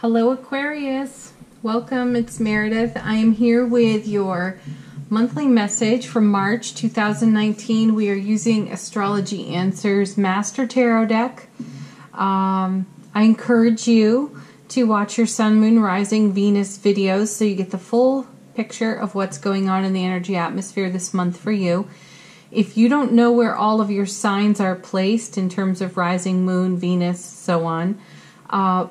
Hello Aquarius, welcome, it's Meredith. I am here with your monthly message for March 2019. We are using Astrology Answers Master Tarot deck. I encourage you to watch your Sun, Moon, Rising, Venus videos so you get the full picture of what's going on in the energy atmosphere this month for you. If you don't know where all of your signs are placed in terms of rising, moon, Venus, so on,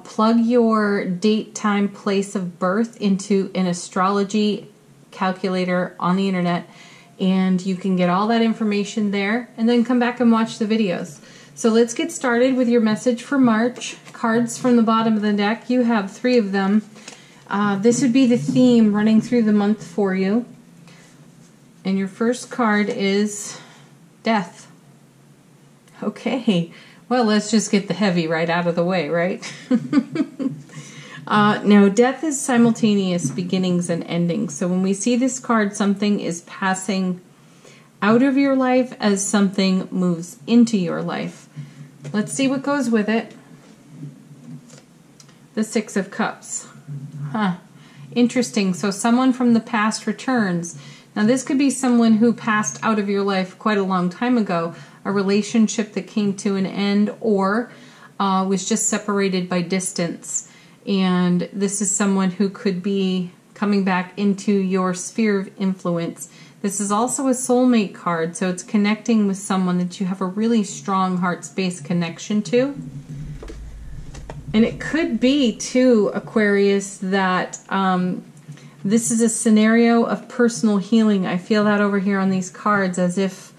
plug your date, time, place of birth into an astrology calculator on the internet, and you can get all that information there and then come back and watch the videos. So let's get started with your message for March. Cards from the bottom of the deck, you have 3 of them. This would be the theme running through the month for you. And your first card is Death. Okay. Well, let's just get the heavy right out of the way, right? Now, death is simultaneous beginnings and endings. So when we see this card, something is passing out of your life as something moves into your life. Let's see what goes with it. The 6 of Cups. Interesting. So someone from the past returns. Now, this could be someone who passed out of your life quite a long time ago, a relationship that came to an end, or was just separated by distance. And this is someone who could be coming back into your sphere of influence. This is also a soulmate card, so it's connecting with someone that you have a really strong heart space connection to. And it could be, too, Aquarius, that this is a scenario of personal healing. I feel that over here on these cards, as if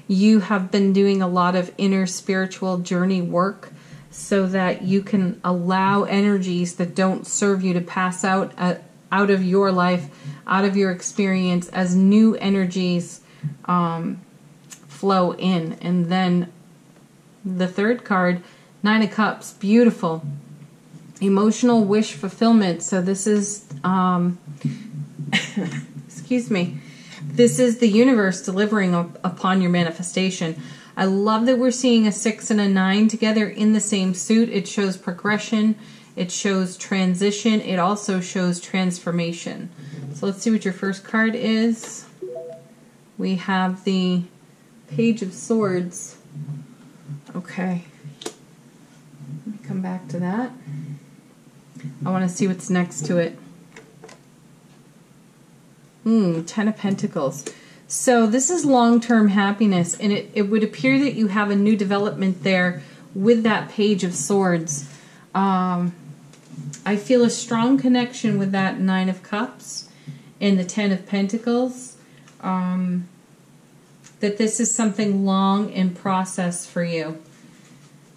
you have been doing a lot of inner spiritual journey work so that you can allow energies that don't serve you to pass out of your life, out of your experience, as new energies flow in. And then the third card, 9 of Cups, beautiful. Emotional wish fulfillment. So this is, excuse me, this is the universe delivering upon your manifestation. I love that we're seeing a 6 and a 9 together in the same suit. It shows progression. It shows transition. It also shows transformation. So let's see what your first card is. We have the Page of Swords. Okay. Let me come back to that. I want to see what's next to it. 10 of Pentacles. So this is long-term happiness, and it would appear that you have a new development there with that Page of Swords. I feel a strong connection with that 9 of Cups and the 10 of Pentacles. That this is something long in process for you.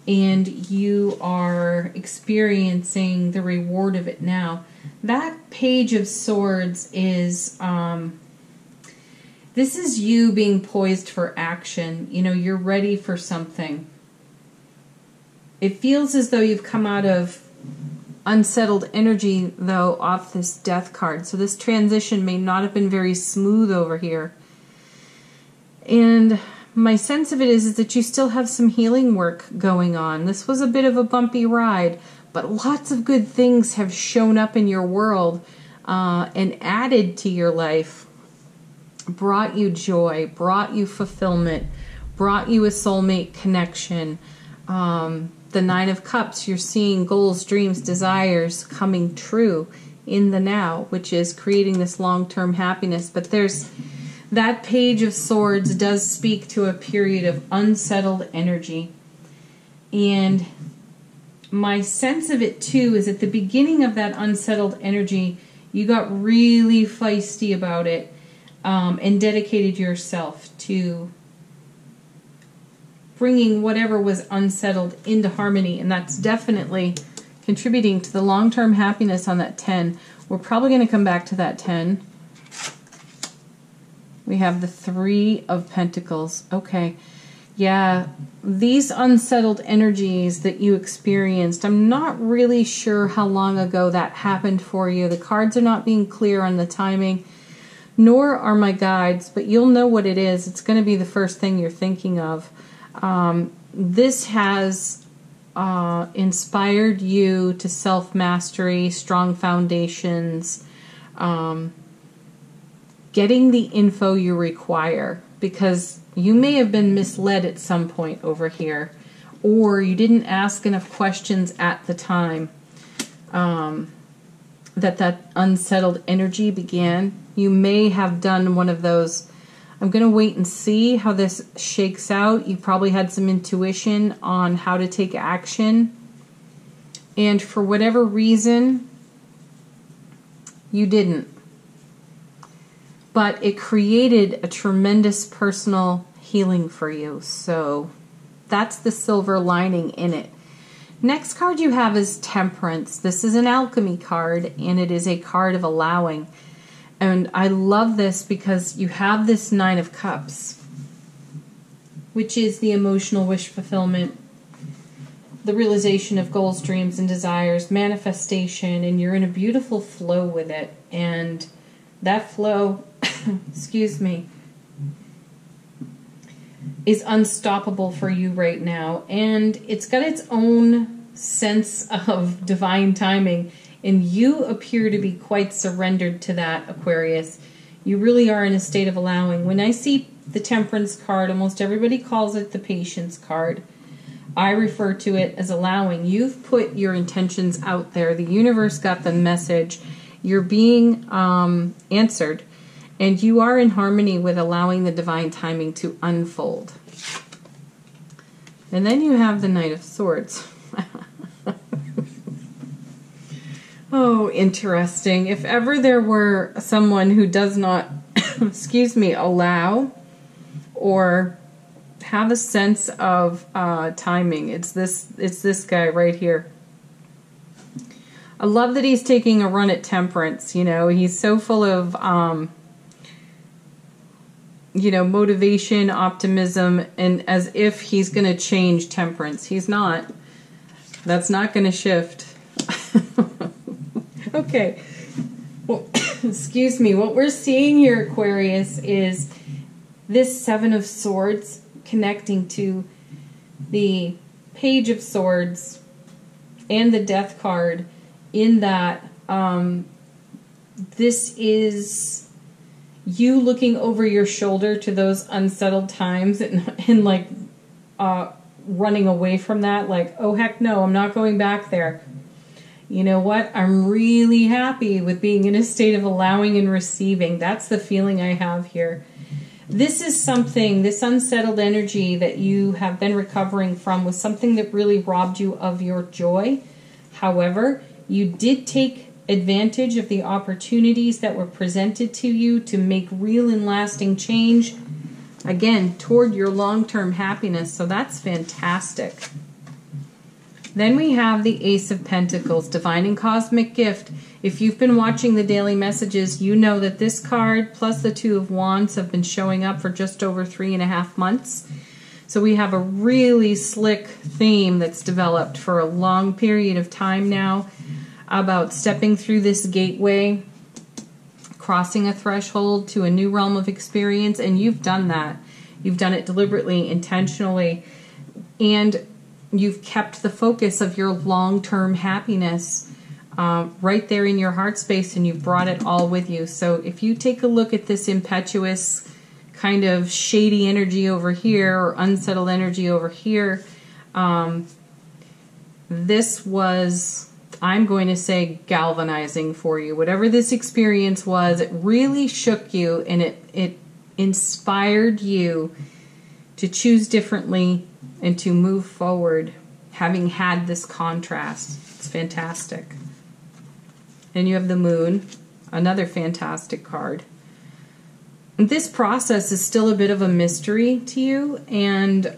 And you are experiencing the reward of it now. That Page of Swords is, this is you being poised for action. You know, you're ready for something. It feels as though you've come out of unsettled energy, though, off this Death card. So this transition may not have been very smooth over here. And my sense of it is that you still have some healing work going on. This was a bit of a bumpy ride, but lots of good things have shown up in your world and added to your life, brought you joy, brought you fulfillment, brought you a soulmate connection. The 9 of Cups, you're seeing goals, dreams, desires coming true in the now, which is creating this long-term happiness. But there's that Page of Swords does speak to a period of unsettled energy. And my sense of it, too, is at the beginning of that unsettled energy, you got really feisty about it and dedicated yourself to bringing whatever was unsettled into harmony. And that's definitely contributing to the long-term happiness on that 10. We're probably going to come back to that 10. We have the 3 of Pentacles. Okay. Yeah, these unsettled energies that you experienced, I'm not really sure how long ago that happened for you. The cards are not being clear on the timing, nor are my guides, but you'll know what it is. It's going to be the first thing you're thinking of. This has inspired you to self-mastery, strong foundations, getting the info you require, because you may have been misled at some point over here, or you didn't ask enough questions at the time that unsettled energy began. You may have done one of those, I'm going to wait and see how this shakes out. You probably had some intuition on how to take action, and for whatever reason, you didn't. But it created a tremendous personal healing for you. So that's the silver lining in it. Next card you have is Temperance. This is an alchemy card, and it is a card of allowing. And I love this because you have this Nine of Cups, which is the emotional wish fulfillment, the realization of goals, dreams, and desires, manifestation, and you're in a beautiful flow with it. And that flow, excuse me, is unstoppable for you right now. And it's got its own sense of divine timing. And you appear to be quite surrendered to that, Aquarius. You really are in a state of allowing. When I see the Temperance card, almost everybody calls it the Patience card. I refer to it as allowing. You've put your intentions out there. The universe got the message. You're being answered. And you are in harmony with allowing the divine timing to unfold. And then you have the Knight of Swords. Oh, interesting. If ever there were someone who does not, excuse me, allow or have a sense of timing, it's this guy right here. I love that he's taking a run at Temperance. You know, he's so full of, you know, motivation, optimism, and as if he's going to change Temperance. He's not. That's not going to shift. Okay. Well, excuse me. What we're seeing here, Aquarius, is this Seven of Swords connecting to the Page of Swords and the Death card, in that this is you looking over your shoulder to those unsettled times and like running away from that, like, oh heck no, I'm not going back there. You know what? I'm really happy with being in a state of allowing and receiving. That's the feeling I have here. This is something, this unsettled energy that you have been recovering from was something that really robbed you of your joy. However, you did take advantage of the opportunities that were presented to you to make real and lasting change, again, toward your long-term happiness. So that's fantastic. Then we have the Ace of Pentacles, Divine and Cosmic Gift. If you've been watching the daily messages, you know that this card plus the Two of Wands have been showing up for just over 3.5 months. So we have a really slick theme that's developed for a long period of time now about stepping through this gateway, crossing a threshold to a new realm of experience, and you've done that. You've done it deliberately, intentionally, and you've kept the focus of your long-term happiness right there in your heart space, and you've brought it all with you. So if you take a look at this impetuous kind of shady energy over here or unsettled energy over here, this was, I'm going to say, galvanizing for you. Whatever this experience was, it really shook you, and it inspired you to choose differently and to move forward, having had this contrast. It's fantastic. And you have the Moon, another fantastic card. This process is still a bit of a mystery to you, and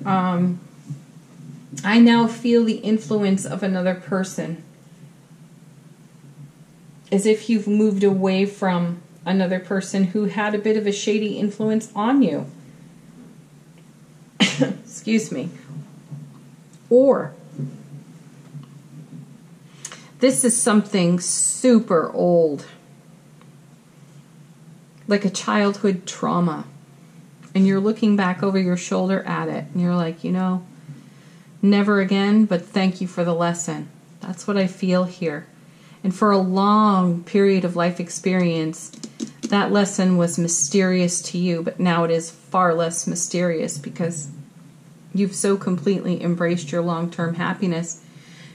I now feel the influence of another person, as if you've moved away from another person who had a bit of a shady influence on you. Excuse me. Or this is something super old, like a childhood trauma, and you're looking back over your shoulder at it, and you're like, you know, never again, but thank you for the lesson. That's what I feel here. And for a long period of life experience, that lesson was mysterious to you, but now it is far less mysterious because you've so completely embraced your long-term happiness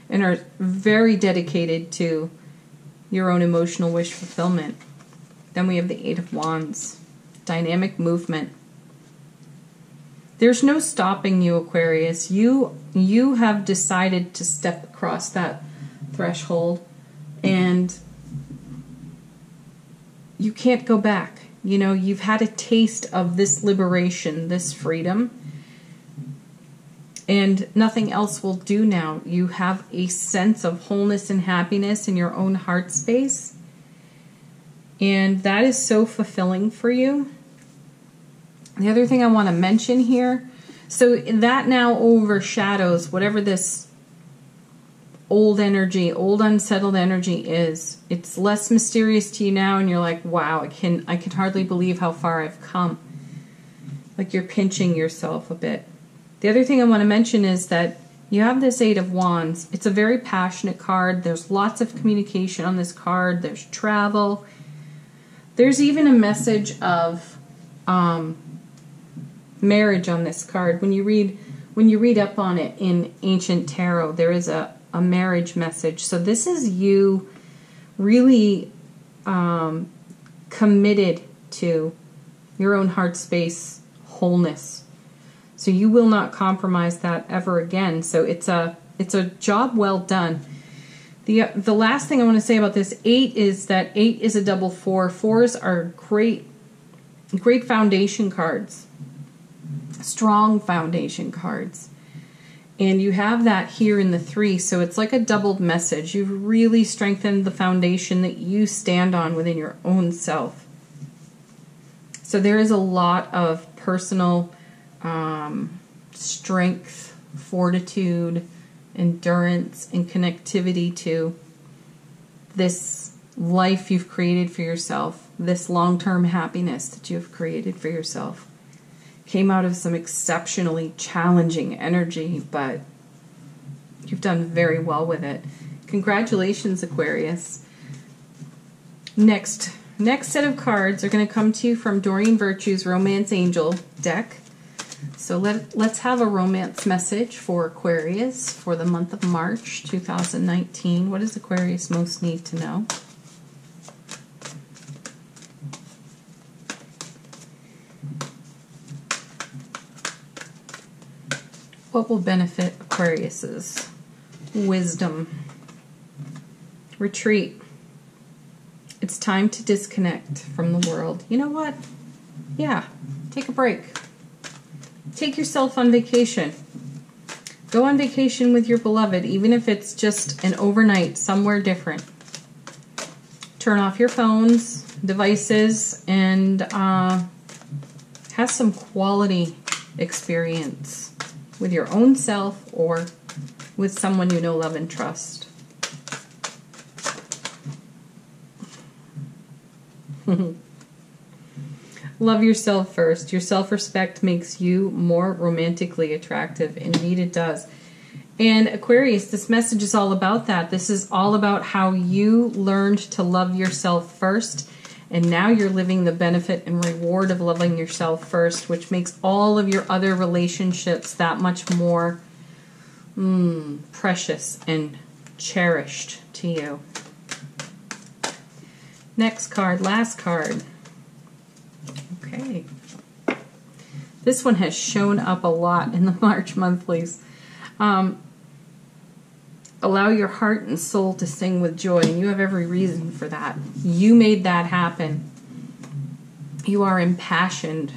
and are very dedicated to your own emotional wish fulfillment. Then we have the Eight of Wands, dynamic movement. There's no stopping you, Aquarius. You have decided to step across that threshold, and you can't go back. You know, you've had a taste of this liberation, this freedom, and nothing else will do now. You have a sense of wholeness and happiness in your own heart space, and that is so fulfilling for you. The other thing I want to mention here, so that now overshadows whatever this old energy, old unsettled energy is. It's less mysterious to you now, and you're like, wow, I can hardly believe how far I've come. Like you're pinching yourself a bit. The other thing I want to mention is that you have this Eight of Wands. It's a very passionate card. There's lots of communication on this card. There's travel. There's even a message of marriage on this card. When you read up on it in ancient tarot, there is a marriage message. So this is you really committed to your own heart space wholeness. So you will not compromise that ever again. So it's a job well done. The last thing I want to say about this 8 is that 8 is a double 4. 4s are great foundation cards. Strong foundation cards. And you have that here in the 3, so it's like a doubled message. You've really strengthened the foundation that you stand on within your own self. So there is a lot of personal strength, fortitude, endurance, and connectivity to this life you've created for yourself, this long-term happiness that you've created for yourself. Came out of some exceptionally challenging energy, but you've done very well with it. Congratulations, Aquarius. Next set of cards are going to come to you from Doreen Virtue's Romance Angel deck. So let's have a romance message for Aquarius for the month of March 2019. What does Aquarius most need to know? What will benefit Aquarius's wisdom? Retreat. It's time to disconnect from the world. You know what? Yeah, take a break. Take yourself on vacation. Go on vacation with your beloved, even if it's just an overnight somewhere different. Turn off your phones, devices, and have some quality experience with your own self or with someone you know, love, and trust. Love yourself first. Your self-respect makes you more romantically attractive. Indeed it does. And Aquarius, this message is all about that. This is all about how you learned to love yourself first, and now you're living the benefit and reward of loving yourself first, which makes all of your other relationships that much more precious and cherished to you. Next card, last card. Okay. This one has shown up a lot in the March monthlies. Allow your heart and soul to sing with joy, and you have every reason for that. You made that happen. You are impassioned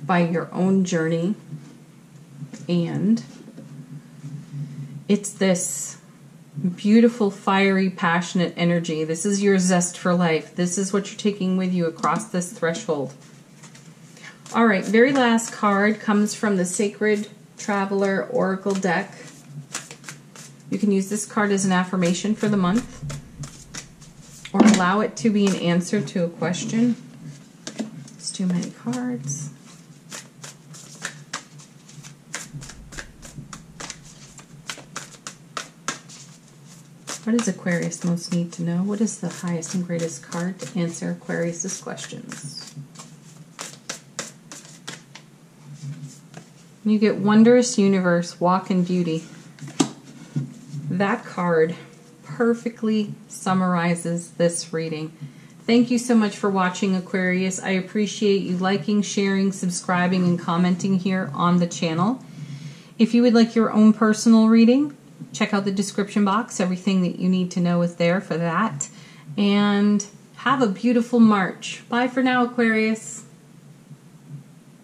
by your own journey, and it's this beautiful, fiery, passionate energy. This is your zest for life. This is what you're taking with you across this threshold. All right, very last card comes from the Sacred Traveler Oracle deck. You can use this card as an affirmation for the month, or allow it to be an answer to a question. It's too many cards. What does Aquarius most need to know? What is the highest and greatest card to answer Aquarius's questions? You get Wondrous Universe, Walk in Beauty. That card perfectly summarizes this reading. Thank you so much for watching, Aquarius. I appreciate you liking, sharing, subscribing, and commenting here on the channel. If you would like your own personal reading, check out the description box. Everything that you need to know is there for that. And have a beautiful March. Bye for now, Aquarius.